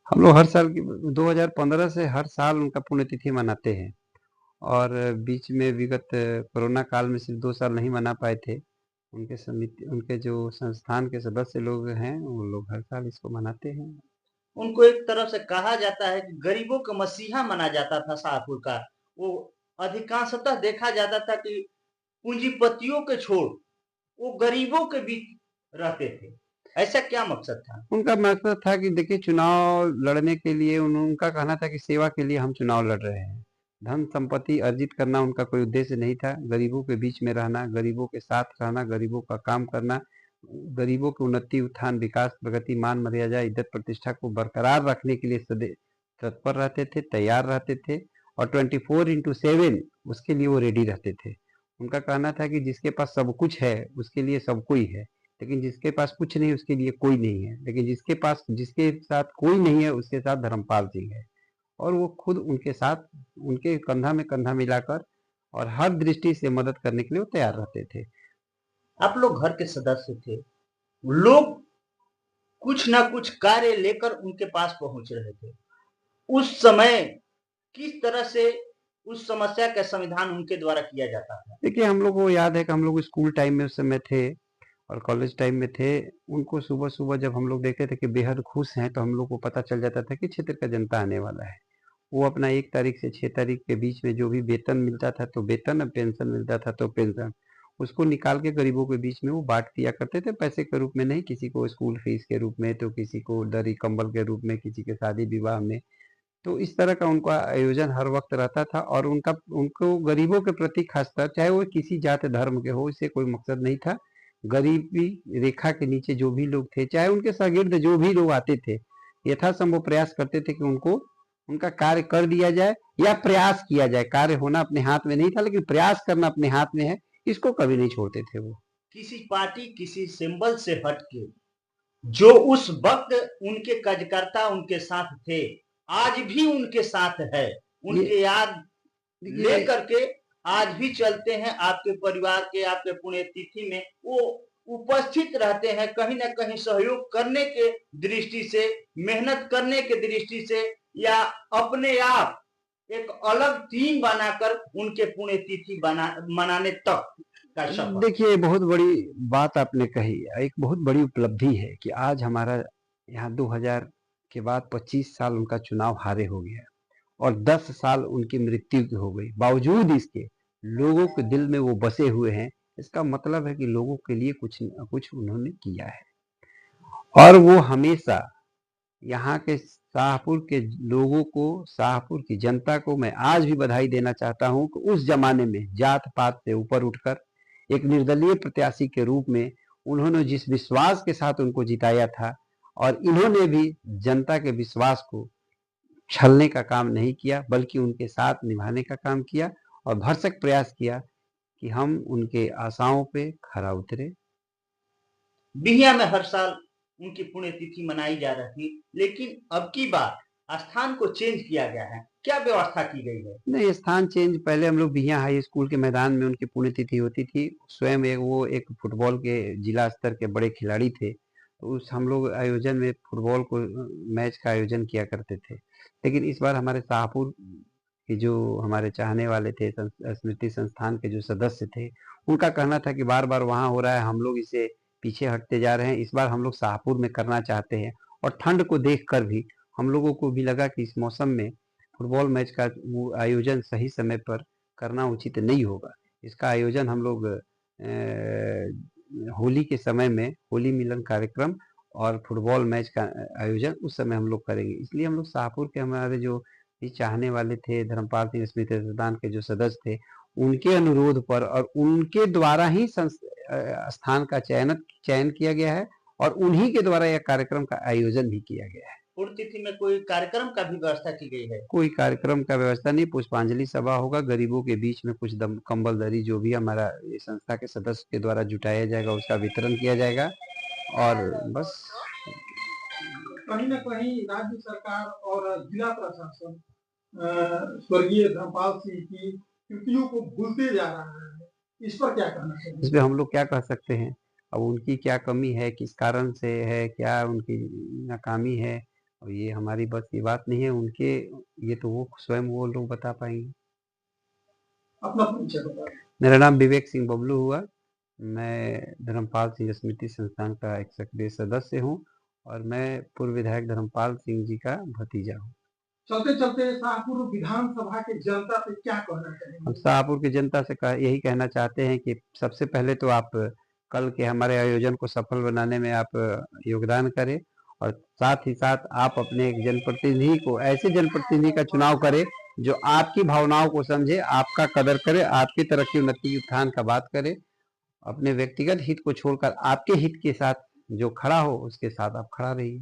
हम लोग हर साल की 2015 से हर साल उनका पुण्यतिथि मनाते हैं। और बीच में विगत कोरोना काल में सिर्फ 2 साल नहीं मना पाए थे। उनके समिति उनके जो संस्थान के सदस्य लोग हैं वो लोग हर साल इसको मनाते हैं। उनको एक तरफ से कहा जाता है कि गरीबों का मसीहा माना जाता था शाहपुर का। वो अधिकांशतः देखा जाता था कि पूंजीपतियों के छोड़ वो गरीबों के बीच रहते थे। ऐसा क्या मकसद था? उनका मकसद था कि देखिए चुनाव लड़ने के लिए उनका कहना था कि सेवा के लिए हम चुनाव लड़ रहे हैं। धन संपत्ति अर्जित करना उनका कोई उद्देश्य नहीं था। गरीबों के बीच में रहना, गरीबों के साथ रहना, गरीबों का काम करना, गरीबों की उन्नति, उत्थान, विकास, प्रगति, मान मर्यादा, इज्जत प्रतिष्ठा को बरकरार रखने के लिए सदैव तत्पर रहते थे, तैयार रहते थे। और 24/7 उसके लिए वो रेडी रहते थे। उनका कहना था कि जिसके पास सब कुछ है उसके लिए सब कोई है, लेकिन जिसके पास कुछ नहीं उसके लिए कोई नहीं है। लेकिन जिसके साथ कोई नहीं है उसके साथ धर्मपाल सिंह है। और वो खुद उनके साथ, उनके कंधा में कंधा मिलाकर और हर दृष्टि से मदद करने के लिए वो तैयार रहते थे। आप लोग घर के सदस्य थे। लोग कुछ ना कुछ कार्य लेकर उनके पास पहुंच रहे थे। उस समय किस तरह से उस समस्या का समाधान उनके द्वारा किया जाता था? देखिए हम लोग को याद है कि हम लोग स्कूल टाइम में उस समय थे और कॉलेज टाइम में थे। उनको सुबह सुबह जब हम लोग देखते थे कि बेहद खुश हैं तो हम लोग को पता चल जाता था कि क्षेत्र का जनता आने वाला है। वो अपना 1 तारीख से 6 तारीख के बीच में जो भी वेतन मिलता था तो वेतन, और पेंशन मिलता था तो पेंशन, उसको निकाल के गरीबों के बीच में वो बांट दिया करते थे। पैसे के रूप में नहीं, किसी को स्कूल फीस के रूप में, तो किसी को दरी कंबल के रूप में, किसी के शादी विवाह में। तो इस तरह का उनका आयोजन हर वक्त रहता था। और उनको गरीबों के प्रति खासकर, चाहे वो किसी जात धर्म के हो, इससे कोई मकसद नहीं था। गरीबी रेखा के नीचे जो भी लोग थे, चाहे उनके शागिर्द जो भी लोग आते थे, यथासंभव प्रयास करते थे कि उनको उनका कार्य कर दिया जाए या प्रयास किया जाए। कार्य होना अपने हाथ में नहीं था, लेकिन प्रयास करना अपने हाथ में है, इसको कभी नहीं छोड़ते थे वो। किसी पार्टी, किसी सिंबल से हट के जो उस वक्त उनके कार्यकर्ता उनके साथ थे, आज भी उनके साथ है। ये उनके याद ये लेकर के आज भी चलते हैं। आपके परिवार के, आपके पुण्यतिथि में वो उपस्थित रहते हैं। कहीं ना कहीं सहयोग करने के दृष्टि से, मेहनत करने के दृष्टि से, या अपने आप एक अलग टीम बनाकर उनके पुण्यतिथि मनाने तक का सफर। देखिए बहुत बड़ी बात आपने कही। एक बहुत बड़ी उपलब्धि है कि आज हमारा यहाँ 2000 के बाद 25 साल उनका चुनाव हारे हो गया और 10 साल उनकी मृत्यु की हो गई। बावजूद इसके लोगों के दिल में वो बसे हुए हैं। इसका मतलब है कि लोगों के लिए कुछ न कुछ उन्होंने किया है। और वो हमेशा यहाँ के शाहपुर के लोगों को, शाहपुर की जनता को मैं आज भी बधाई देना चाहता हूँ कि उस जमाने में जात पात से ऊपर उठकर एक निर्दलीय प्रत्याशी के रूप में उन्होंने जिस विश्वास के साथ उनको जिताया था, और इन्होंने भी जनता के विश्वास को छलने का काम नहीं किया, बल्कि उनके साथ निभाने का काम किया और भरसक प्रयास किया कि हम उनके आशाओं पे खरा उतरे। बिहिया में हर साल उनकी पुण्यतिथि मनाई जा रही थी, लेकिन अब की बार स्थान को चेंज किया गया है। क्या व्यवस्था की गई है? नहीं, स्थान चेंज, पहले हम लोग बिहिया हाई स्कूल के मैदान में उनकी पुण्यतिथि होती थी। स्वयं वो एक फुटबॉल के जिला स्तर के बड़े खिलाड़ी थे, तो उस हम लोग आयोजन में फुटबॉल को मैच का आयोजन किया करते थे। लेकिन इस बार हमारे शाहपुर के जो हमारे चाहने वाले थे, स्मृति संस्थान के जो सदस्य थे, उनका कहना था कि बार बार वहाँ हो रहा है, हम लोग इसे पीछे हटते जा रहे हैं, इस बार हम लोग शाहपुर में करना चाहते हैं। और ठंड को देख कर भी हम लोगों को भी लगा कि इस मौसम में फुटबॉल मैच का वो आयोजन सही समय पर करना उचित नहीं होगा। इसका आयोजन हम लोग होली के समय में, होली मिलन कार्यक्रम और फुटबॉल मैच का आयोजन उस समय हम लोग करेंगे। इसलिए हम लोग शाहपुर के हमारे जो भी चाहने वाले थे, धर्मपाल सिंह स्मृति संस्थान के जो सदस्य थे, उनके अनुरोध पर और उनके द्वारा ही स्थान का चयन किया गया है और उन्हीं के द्वारा यह कार्यक्रम का आयोजन भी किया गया है। पुण्यतिथि में कोई कार्यक्रम का भी व्यवस्था की गई है? कोई कार्यक्रम का व्यवस्था नहीं, पुष्पांजलि सभा होगा। गरीबों के बीच में कुछ कंबल दरी जो भी हमारा ये संस्था के सदस्य के द्वारा जुटाया जाएगा उसका वितरण किया जाएगा और बस। कहीं न कहीं राज्य सरकार और जिला प्रशासन स्वर्गीय धर्मपाल सिंह की कृतियों को भूलते जा रहा है। इस पर क्या कहना चाहिए? इसमें हम लोग क्या कह सकते हैं? अब उनकी क्या कमी है, किस कारण से है, क्या उनकी नाकामी है, और ये हमारी बस की बात नहीं है, उनके ये तो वो स्वयं वो लोग बता पाएंगे। अपना परिचय बताएं। मेरा नाम विवेक सिंह बबलू हुआ। मैं धर्मपाल सिंह स्मृति संस्थान का एक सक्रिय सदस्य हूँ और मैं पूर्व विधायक धर्मपाल सिंह जी का भतीजा हूँ। चलते चलते शाहपुर विधानसभा की जनता से क्या कहना हम चाहेंगे? शाहपुर की जनता से यही कहना चाहते हैं कि सबसे पहले तो आप कल के हमारे आयोजन को सफल बनाने में आप योगदान करें और साथ ही साथ आप अपने एक जनप्रतिनिधि को, ऐसे जनप्रतिनिधि का चुनाव करें जो आपकी भावनाओं को समझे, आपका कदर करे, आपकी तरक्की उन्नति उत्थान का बात करे, अपने व्यक्तिगत हित को छोड़कर आपके हित के साथ जो खड़ा हो उसके साथ आप खड़ा रहिए।